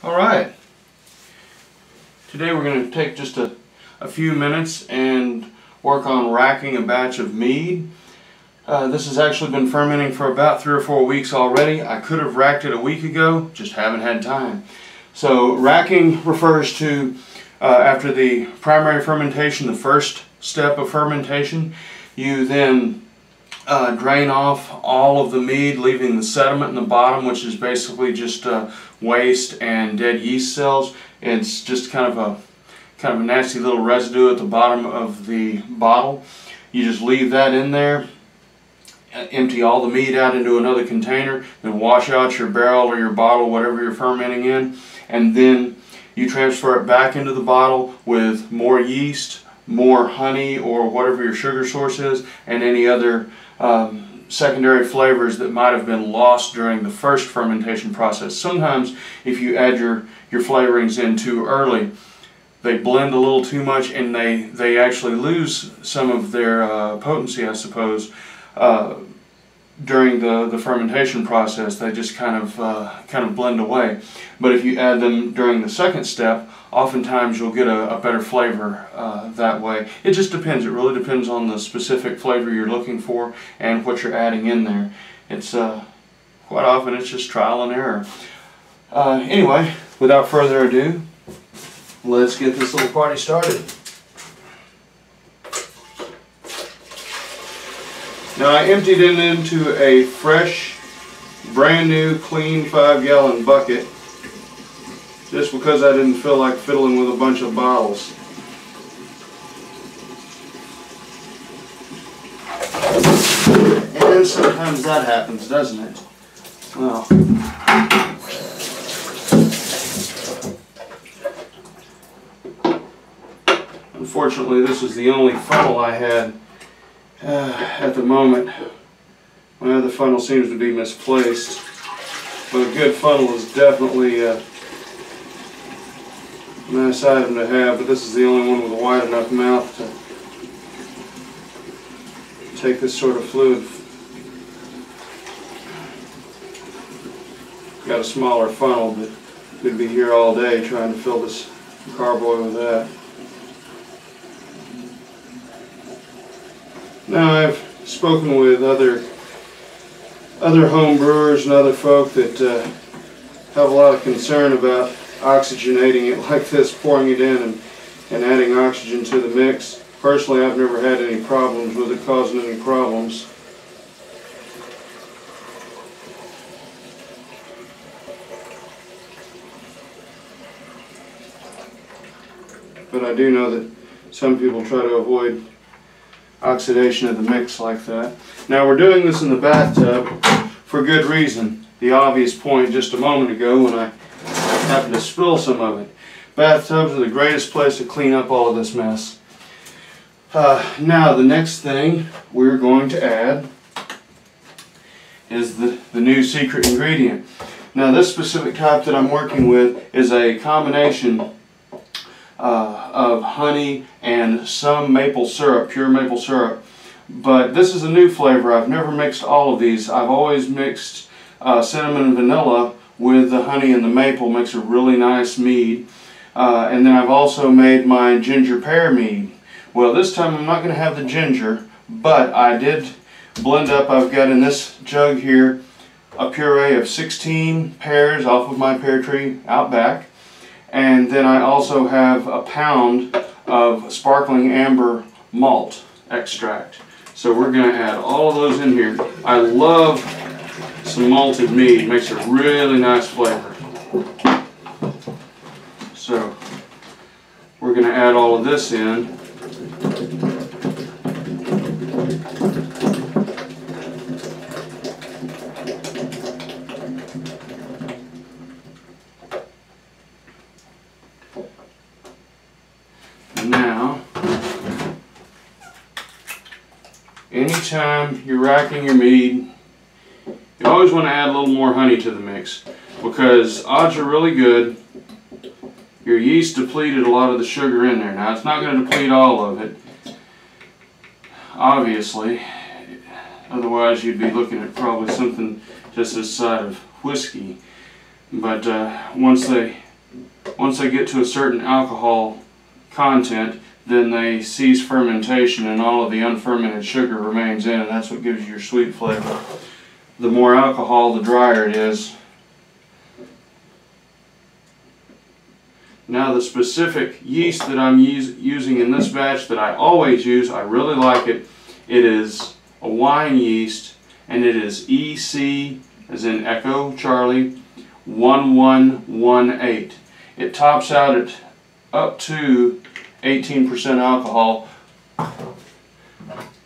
Alright, today we're going to take just a few minutes and work on racking a batch of mead. This has actually been fermenting for about 3 or 4 weeks already. I could have racked it a week ago, just haven't had time. So racking refers to after the primary fermentation, the first step of fermentation, you then drain off all of the mead, leaving the sediment in the bottom, which is basically just waste and dead yeast cells. It's just kind of a nasty little residue at the bottom of the bottle. You just leave that in there, empty all the mead out into another container, then wash out your barrel or your bottle, whatever you're fermenting in, and then you transfer it back into the bottle with more yeast, more honey, or whatever your sugar source is, and any other secondary flavors that might have been lost during the first fermentation process. Sometimes if you add your flavorings in too early, they blend a little too much and they actually lose some of their potency, I suppose, during the fermentation process. They just kind of blend away. But if you add them during the second step, oftentimes you'll get a better flavor that way. It just depends. It really depends on the specific flavor you're looking for and what you're adding in there. It's quite often it's just trial and error. Anyway, without further ado, let's get this little party started. Now I emptied it into a fresh, brand new, clean 5-gallon bucket just because I didn't feel like fiddling with a bunch of bottles. And sometimes that happens, doesn't it? Well, unfortunately, this is the only funnel I had at the moment. My other funnel seems to be misplaced, but a good funnel is definitely a nice item to have, but this is the only one with a wide enough mouth to take this sort of fluid. Got a smaller funnel, but could be here all day trying to fill this carboy with that. Now I've spoken with other home brewers and other folk that have a lot of concern about oxygenating it like this, pouring it in and adding oxygen to the mix. Personally, I've never had any problems with it causing any problems. But I do know that some people try to avoid oxidation of the mix like that. Now we're doing this in the bathtub for good reason. The obvious point just a moment ago when I happened to spill some of it. Bathtubs are the greatest place to clean up all of this mess. Now the next thing we're going to add is the new secret ingredient. Now this specific type that I'm working with is a combination of honey and some maple syrup, pure maple syrup. But this is a new flavor. I've never mixed all of these. I've always mixed cinnamon and vanilla with the honey and the maple. Makes a really nice mead. And then I've also made my ginger pear mead. Well, this time I'm not going to have the ginger, but I did blend up. I've got in this jug here a puree of 16 pears off of my pear tree out back. And then I also have a pound of sparkling amber malt extract. So we're going to add all of those in here. I love some malted mead. It makes a really nice flavor. So we're going to add all of this in. Now, anytime you're racking your mead, you always want to add a little more honey to the mix, because odds are really good your yeast depleted a lot of the sugar in there. Now it's not going to deplete all of it, obviously, otherwise you'd be looking at probably something just this side of whiskey. But once they once they get to a certain alcohol content, then they cease fermentation and all of the unfermented sugar remains in, and that's what gives you your sweet flavor. The more alcohol, the drier it is. Now the specific yeast that I'm using in this batch that I always use, I really like it. It is a wine yeast, and it is EC, as in Echo Charlie, 1118. It tops out at up to 18% alcohol,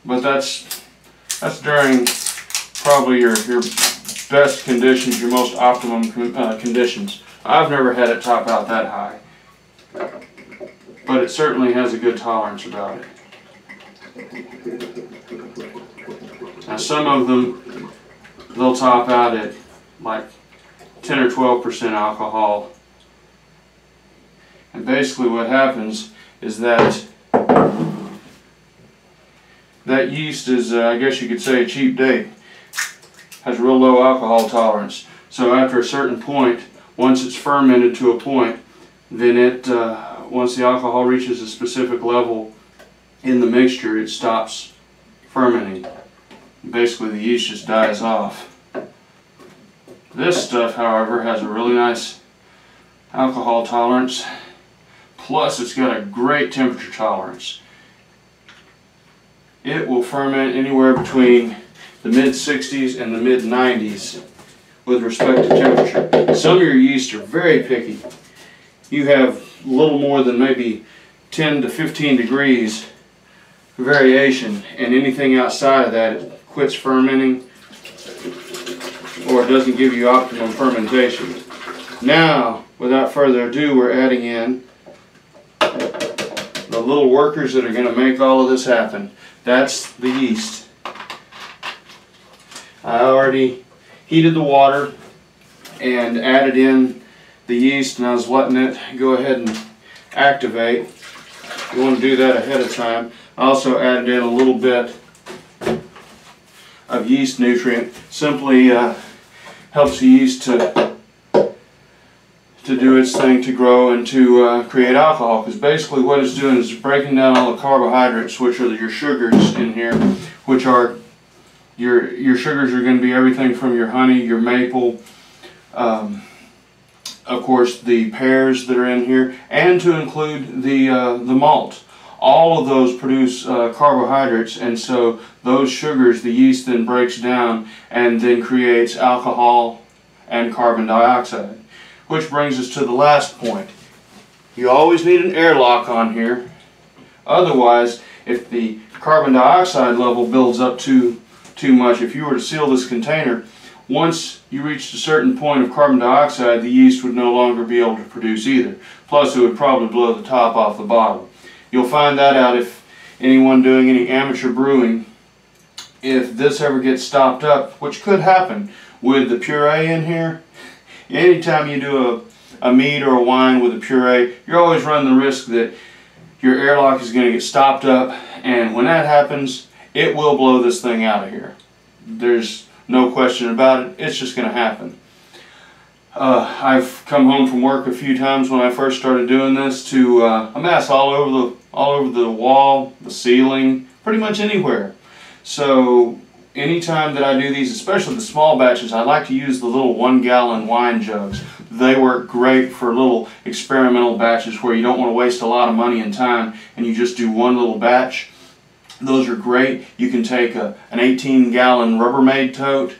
but that's during probably your best conditions, your most optimum conditions. I've never had it top out that high, but it certainly has a good tolerance about it. Now some of them, they'll top out at like 10 or 12% alcohol. And basically what happens is that yeast is, I guess you could say, a cheap date. Has real low alcohol tolerance. So after a certain point, once it's fermented to a point, then once the alcohol reaches a specific level in the mixture, it stops fermenting. Basically the yeast just dies off. This stuff, however, has a really nice alcohol tolerance, plus it's got a great temperature tolerance. It will ferment anywhere between the mid-60s and the mid-90s with respect to temperature. Some of your yeast are very picky. You have little more than maybe 10 to 15 degrees variation, and anything outside of that, it quits fermenting or it doesn't give you optimum fermentation. Now, without further ado, we're adding in the little workers that are going to make all of this happen. That's the yeast. I already heated the water and added in the yeast, and I was letting it go ahead and activate. You want to do that ahead of time. I also added in a little bit of yeast nutrient. Simply helps the yeast to do its thing, to grow and to create alcohol, because basically what it's doing is breaking down all the carbohydrates, which are your sugars in here, which are your sugars are going to be everything from your honey, your maple, of course the pears that are in here, and to include the malt. All of those produce carbohydrates, and so those sugars the yeast then breaks down and then creates alcohol and carbon dioxide. Which brings us to the last point. You always need an airlock on here. Otherwise, if the carbon dioxide level builds up too much, if you were to seal this container, once you reached a certain point of carbon dioxide, the yeast would no longer be able to produce either. Plus, it would probably blow the top off the bottle. You'll find that out if anyone doing any amateur brewing, if this ever gets stopped up, which could happen with the puree in here. Anytime you do a mead or a wine with a puree, you're always running the risk that your airlock is going to get stopped up, and when that happens, it will blow this thing out of here. There's no question about it. It's just going to happen. I've come home from work a few times when I first started doing this to a mess all over the wall, the ceiling, pretty much anywhere. So anytime that I do these, especially the small batches, I like to use the little 1-gallon wine jugs. They work great for little experimental batches where you don't want to waste a lot of money and time and you just do one little batch. Those are great. You can take an 18-gallon Rubbermaid tote,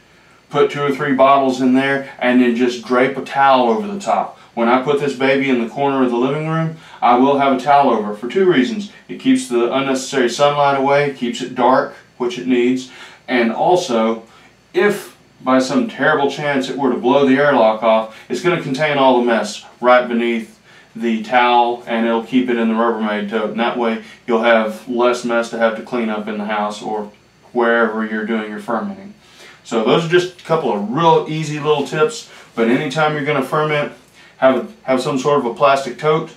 put 2 or 3 bottles in there, and then just drape a towel over the top. When I put this baby in the corner of the living room, I will have a towel over for 2 reasons. It keeps the unnecessary sunlight away, keeps it dark, which it needs, and also, if by some terrible chance it were to blow the airlock off, it's going to contain all the mess right beneath the towel, and it'll keep it in the Rubbermaid tote, and that way you'll have less mess to have to clean up in the house or wherever you're doing your fermenting. So those are just a couple of real easy little tips, but anytime you're going to ferment, have some sort of a plastic tote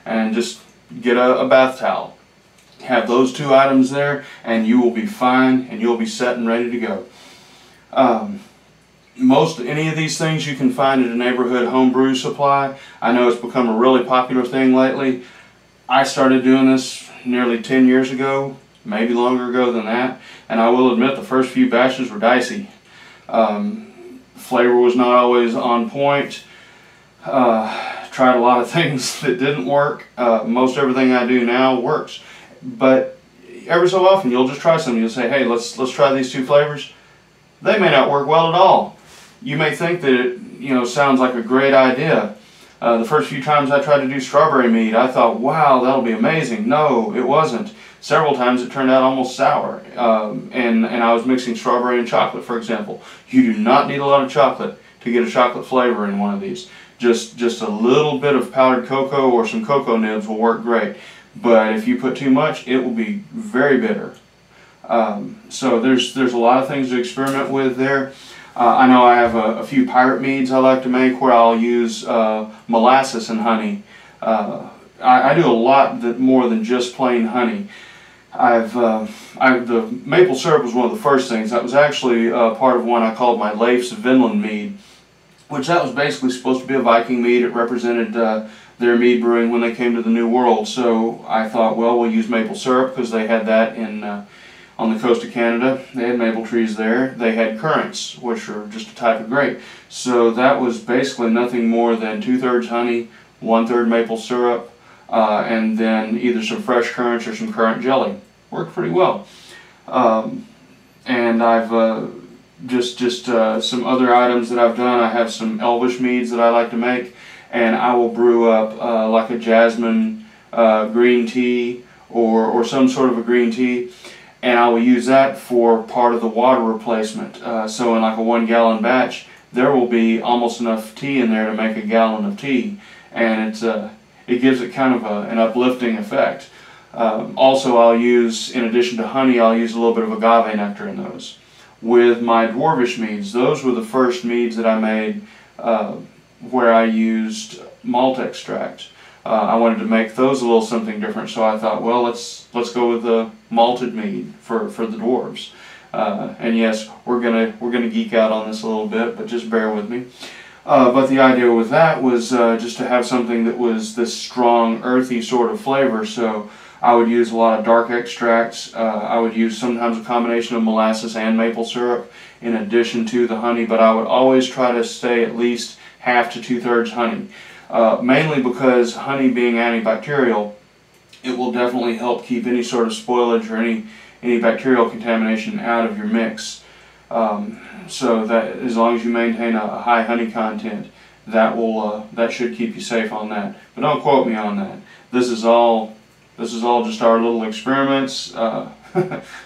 and just get a bath towel. Have those 2 items there and you will be fine and you'll be set and ready to go. Any of these things you can find at a neighborhood homebrew supply. I know it's become a really popular thing lately. I started doing this nearly 10 years ago, maybe longer ago than that, and I will admit the first few batches were dicey. Flavor was not always on point. Tried a lot of things that didn't work. Most everything I do now works, but every so often you'll just try something. You'll say, hey, let's try these two flavors. They may not work well at all. You may think that it sounds like a great idea. The first few times I tried to do strawberry mead, I thought, wow, that'll be amazing. No, it wasn't. Several times it turned out almost sour, and I was mixing strawberry and chocolate, for example. You do not need a lot of chocolate to get a chocolate flavor in one of these. Just a little bit of powdered cocoa or some cocoa nibs will work great. But if you put too much, it will be very bitter. So there's a lot of things to experiment with there. I know I have a few pirate meads I like to make where I'll use molasses and honey. I do a lot more than just plain honey. The maple syrup was one of the first things. That was actually part of one I called my Leif's Vinland mead, which that was basically supposed to be a Viking mead. It represented their mead brewing when they came to the New World. So I thought, well, we'll use maple syrup because they had that on the coast of Canada. They had maple trees there. They had currants, which are just a type of grape. So that was basically nothing more than 2/3 honey, 1/3 maple syrup, and then either some fresh currants or some currant jelly. Worked pretty well. And I've just some other items that I've done. I have some elvish meads that I like to make, and I will brew up like a jasmine green tea or some sort of a green tea, and I will use that for part of the water replacement. So in like a 1 gallon batch, there will be almost enough tea in there to make a gallon of tea, and it gives it kind of an uplifting effect. Also, I'll use, in addition to honey, I'll use a little bit of agave nectar in those. With my dwarvish meads, those were the first meads that I made where I used malt extract. I wanted to make those a little something different, so I thought, well, let's go with the malted mead for the dwarves. And yes, we're gonna geek out on this a little bit, but just bear with me. But the idea with that was just to have something that was this strong, earthy sort of flavor. So I would use a lot of dark extracts. I would use sometimes a combination of molasses and maple syrup in addition to the honey, but I would always try to stay at least 1/2 to 2/3 honey. Mainly because honey being antibacterial, it will definitely help keep any sort of spoilage or any bacterial contamination out of your mix. So that as long as you maintain a high honey content, that should keep you safe on that. But don't quote me on that. This is all just our little experiments.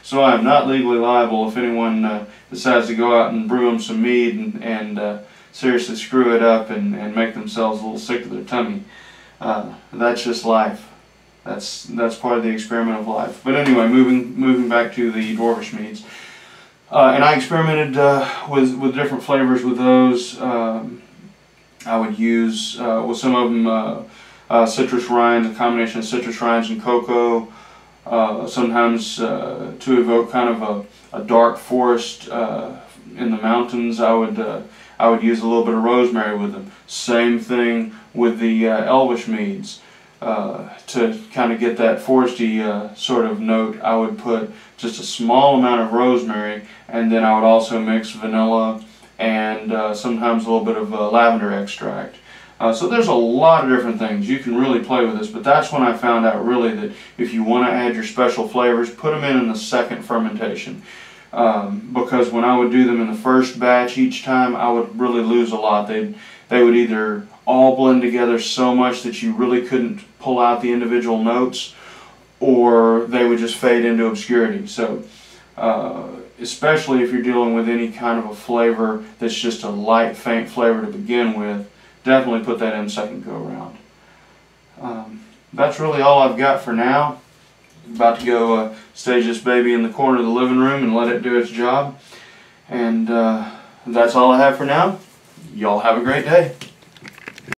So I am not legally liable if anyone decides to go out and brew them some mead and seriously screw it up and make themselves a little sick to their tummy. That's just life. That's part of the experiment of life. But anyway, moving back to the dwarvish meads. And I experimented with different flavors with those. I would use, with some of them, citrus rinds, a combination of citrus rinds and cocoa. Sometimes to evoke kind of a dark forest in the mountains, I would use a little bit of rosemary with them. Same thing with the elvish meads. To kind of get that foresty sort of note, I would put just a small amount of rosemary, and then I would also mix vanilla and sometimes a little bit of lavender extract. So there's a lot of different things. You can really play with this, but that's when I found out really that if you want to add your special flavors, put them in the second fermentation. Because when I would do them in the first batch each time, I would really lose a lot. They would either all blend together so much that you really couldn't pull out the individual notes, or they would just fade into obscurity. So especially if you're dealing with any kind of a flavor that's just a light, faint flavor to begin with, definitely put that in second go around. That's really all I've got for now. About to go stage this baby in the corner of the living room and let it do its job. And that's all I have for now. Y'all have a great day.